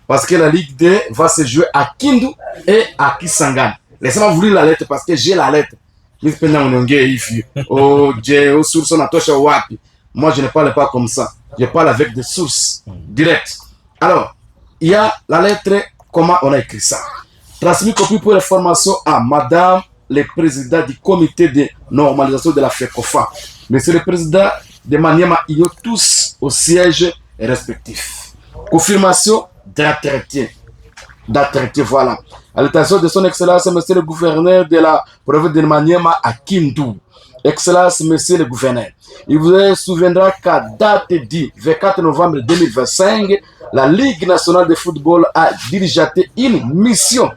Parce que la Ligue 2 va se jouer à Kindu et à Kisangani. Laissez-moi vous lire la lettre parce que j'ai la lettre. Moi, je ne parle pas comme ça. Je parle avec des sources directes. Alors, il y a la lettre, comment on a écrit ça. Transmis copie pour information à Madame le président du comité de normalisation de la FECOFA. Monsieur le président de Maniema, ils ont tous au siège respectif. Confirmation d'attraité, voilà. À l'attention de son excellence, monsieur le gouverneur de la province de Maniema à Kindu. Excellence, monsieur le gouverneur. Il vous souviendra qu'à date du 24 novembre 2025, la Ligue nationale de football a dirigé une mission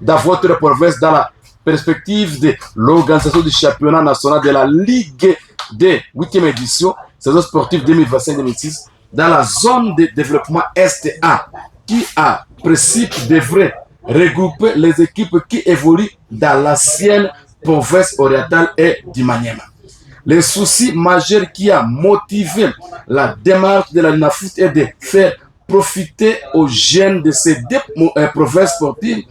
dans votre province dans la perspective de l'organisation du championnat national de la Ligue de 8e édition, saison sportive 2025-2026, dans la zone de développement Est-A, qui a principe devrait regrouper les équipes qui évoluent dans l'ancienne province orientale et du Maniema. Le souci majeur qui a motivé la démarche de la LINAFOOT est de faire profiter aux jeunes de ces deux provinces sportives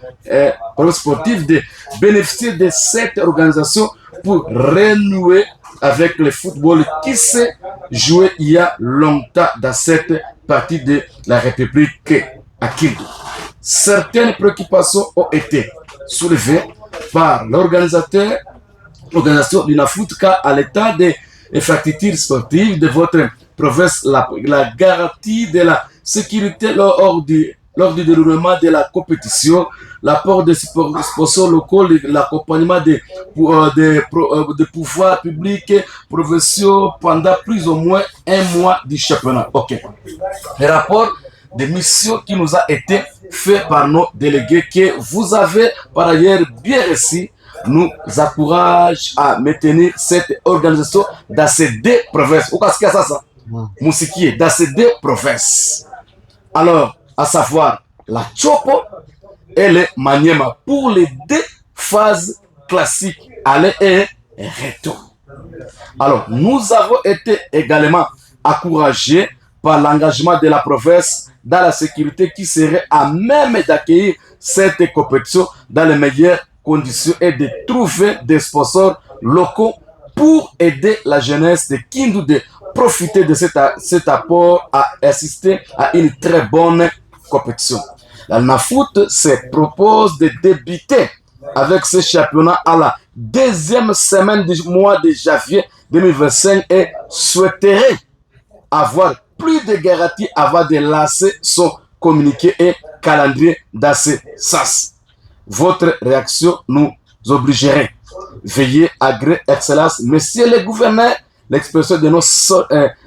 de bénéficier de cette organisation pour renouer avec le football qui s'est joué il y a longtemps dans cette partie de la République à Kindu. Certaines préoccupations ont été soulevées par l'organisation LINAFOOT car à l'état des infrastructures sportives de votre province, la garantie de la sécurité lors du déroulement de la compétition, l'apport des sponsors locaux, l'accompagnement des pouvoirs publics provinciaux pendant plus ou moins un mois du championnat. Ok. Le rapport de mission qui nous a été fait par nos délégués que vous avez par ailleurs bien reçu nous encourage à maintenir cette organisation dans ces deux provinces. Ou qu'est-ce qu'il y a ça? Moussikié, dans ces deux provinces. Alors, à savoir la Chopo et le Maniema pour les deux phases classiques, aller et retour. Alors, nous avons été également encouragés par l'engagement de la province dans la sécurité qui serait à même d'accueillir cette compétition dans les meilleures conditions et de trouver des sponsors locaux pour aider la jeunesse de Kindu de profiter de cet apport à assister à une très bonne compétition. La LINAFOOT se propose de débuter avec ce championnat à la deuxième semaine du mois de janvier 2025 et souhaiterait avoir plus de garanties avant de lancer son communiqué et calendrier dans ce sens. Votre réaction nous obligerait. Veuillez agréer, Excellence, Monsieur le gouverneur, l'expression de nos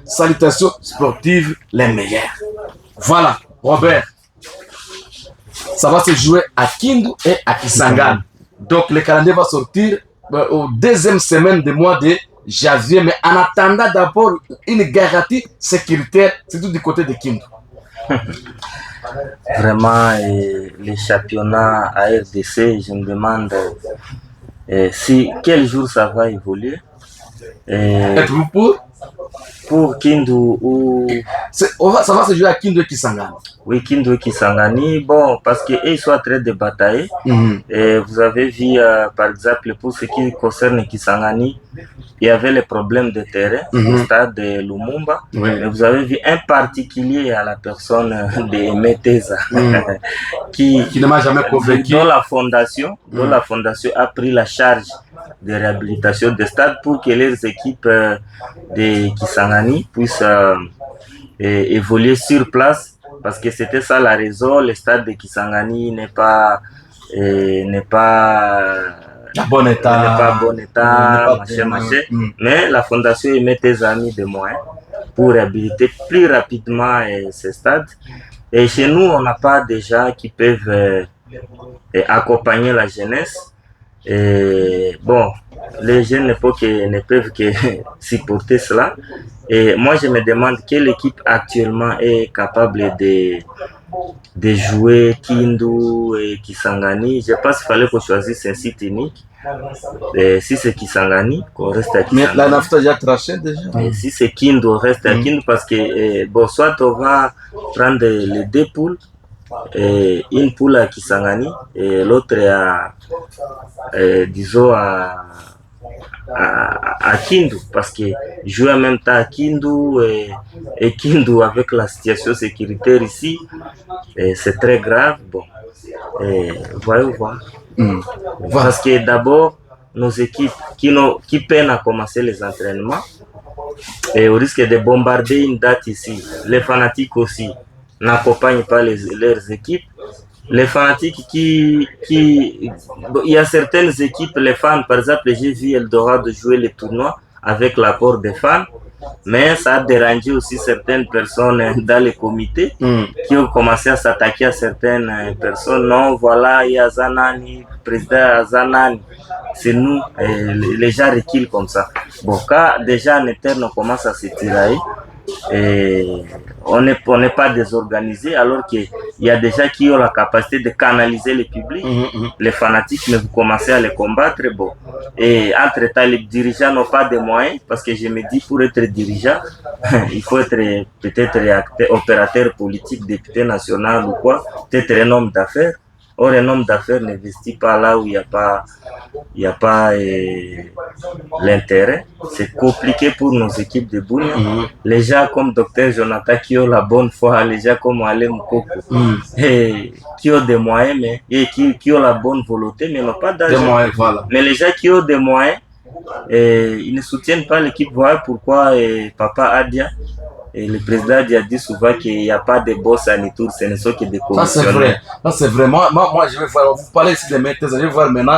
salutations sportives les meilleures. Voilà, Robert. Ça va se jouer à Kindu et à Kisangani. Donc, le calendrier va sortir au deuxième semaine du mois de janvier. Mais en attendant d'abord une garantie sécuritaire, surtout du côté de Kindu. Vraiment, les championnats à RDC, je me demande quel jour ça va évoluer. Êtes-vous pour Kindu ou... Ça va se jouer à Kindu et Kisangani. Oui, Kindu et Kisangani, bon, parce qu'ils sont très débataillés. Et vous avez vu, par exemple, pour ce qui concerne Kisangani, il y avait les problèmes de terrain au stade de Lumumba. Mais vous avez vu un particulier à la personne de Meteza qui ne m'a jamais convaincu. Dont la fondation a pris la charge de réhabilitation des stades pour que les équipes de Kisangani puissent évoluer sur place, parce que c'était ça la raison. Le stade de Kisangani n'est pas bon état, mais la fondation émet des amis de moyens pour réhabiliter plus rapidement ces stades. Et chez nous, on n'a pas de gens qui peuvent accompagner la jeunesse. Et bon, les jeunes ne peuvent que supporter cela. Et moi, je me demande quelle équipe actuellement est capable de jouer Kindu et Kisangani. Je pense qu'il fallait qu'on choisisse un site unique. Et si c'est Kisangani, qu'on reste à Kisangani. Mais la NAFTA a déjà tranché déjà. Et si c'est Kindu, on reste à Kindu parce que bon, soit on va prendre les deux poules une poule à Kisangani et l'autre disons à Kindu, parce que jouer en même temps à Kindu et Kindu avec la situation sécuritaire ici, c'est très grave. Bon, voyons voir. Parce que d'abord, nos équipes qui peinent à commencer les entraînements, et au risque de bombarder une date ici, les fanatiques aussi n'accompagnent pas leurs équipes. Les fanatiques il y a certaines équipes, les fans, par exemple, j'ai vu Eldorado jouer les tournois avec l'apport des fans, mais ça a dérangé aussi certaines personnes dans les comités qui ont commencé à s'attaquer à certaines personnes. Non, voilà, il y a Zanani, président Zanani, c'est nous, les gens reculent comme ça. Bon, quand déjà en interne on commence à se tirailler, et on n'est pas désorganisé, alors qu'il y a des gens qui ont la capacité de canaliser le public. Les fanatiques, mais vous commencez à les combattre. Bon. Et entre-temps, les dirigeants n'ont pas de moyens, parce que je me dis, pour être dirigeant, il faut être peut-être opérateur politique, député national ou quoi, peut-être un homme d'affaires. Or, un homme d'affaires n'investit pas là où il n'y a pas l'intérêt. C'est compliqué pour nos équipes de Bunia. Les gens comme Dr Jonathan qui ont la bonne foi, les gens comme Alain Mukoko, et qui ont des moyens, mais, et qui ont la bonne volonté, mais n'ont pas d'argent. Voilà. Mais les gens qui ont des moyens, ils ne soutiennent pas l'équipe. Voilà pourquoi Papa Adia, et le président a dit souvent qu'il n'y a pas de boss à Nitour, ce ne sont que des commissionnaires. Ça c'est vrai. Moi, je vais voir, vous parlez ici des maîtres, je vais voir maintenant,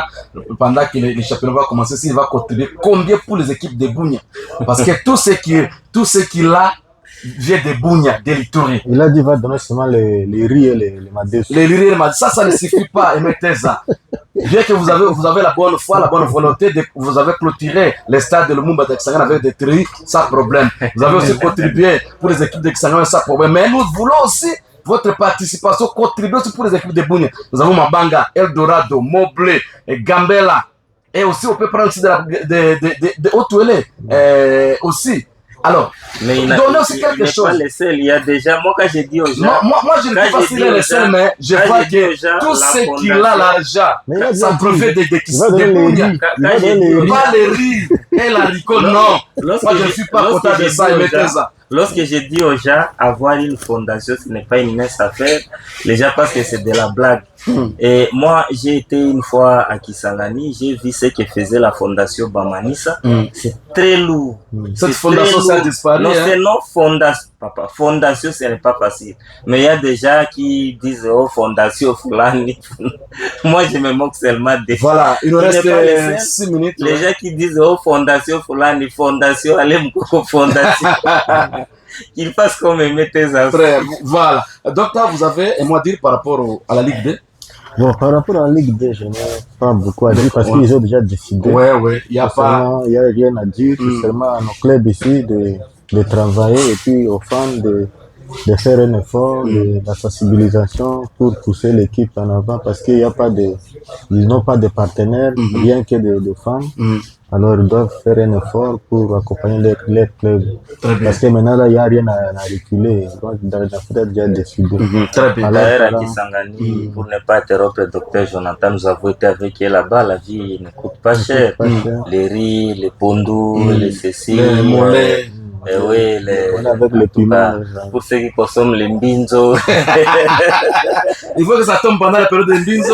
pendant que les championnats vont commencer, s'il va contribuer combien pour les équipes de Bunia. Parce que tout ce qu'il a vient de Bunia, de l'Ituri. Il a dit qu'il va donner seulement les riz et les madés. Les riz et les madés, ça ne suffit pas, Emeteza. Bien que vous avez la bonne foi, la bonne volonté, vous avez clôturé les stades de Lumumba de Kisangani avec des tris, sans problème. Vous avez aussi contribué pour les équipes de Kisangani, sans problème. Mais nous voulons aussi votre participation, contribuer aussi pour les équipes de Bunia. Nous avons Mabanga, Eldorado, Moblé, Gambela. Et aussi, on peut prendre aussi de Haute-Ouélé aussi. Alors, donnez aussi quelque chose. Pas les seuls. Il y a déjà, moi quand j'ai dit aux gens, moi je ne peux pas citer les seuls, mais je vois que tout ce qu'il a l'argent, ça provient de Bunia. Pas les riz et l'haricot, non. Moi je ne suis pas content de ça, mettez ça. Lorsque j'ai dit aux gens, avoir une fondation, ce n'est pas une mince affaire, les gens pensent que c'est de la blague. Et moi, j'ai été une fois à Kisangani, j'ai vu ce que faisait la fondation Bamanisa. C'est très lourd. Cette fondation, ça a disparu. Non, c'est non fondation. Papa, fondation, ce n'est pas facile. Mais il y a des gens qui disent, oh, fondation Fulani. Moi, je me moque seulement des. Voilà, il nous reste 6 minutes. Les gens qui disent, oh, fondation Fulani, fondation Alain Mukoko, fondation. Qu'ils fassent comme mettez ça. Voilà. Docteur, vous avez un mot à dire par rapport à la Ligue 2? Bon, par rapport à la Ligue 2, je n'ai pas beaucoup à dire parce qu'ils ont déjà décidé. Oui, il n'y a pas. Il n'y a rien à dire. C'est seulement à nos clubs ici de travailler et puis aux fans de faire un effort de la sensibilisation pour pousser l'équipe en avant parce qu'il n'y a pas ils n'ont pas de partenaires, rien que de fans. Alors ils doivent faire un effort pour accompagner les clubs. Parce que maintenant là, il n'y a rien à reculer. Donc dans la déjà décidé. Très bien. D'ailleurs à Kisangani, pour ne pas interrompre le docteur Jonathan, nous avons été avec elle là-bas, la vie ne coûte pas cher. Les riz, les pondous, les ceci, les mollets. Et oui, on avec le piment. Pour ceux qui consomment les mbinzo. Il faut que ça tombe pendant la période de mbinzo.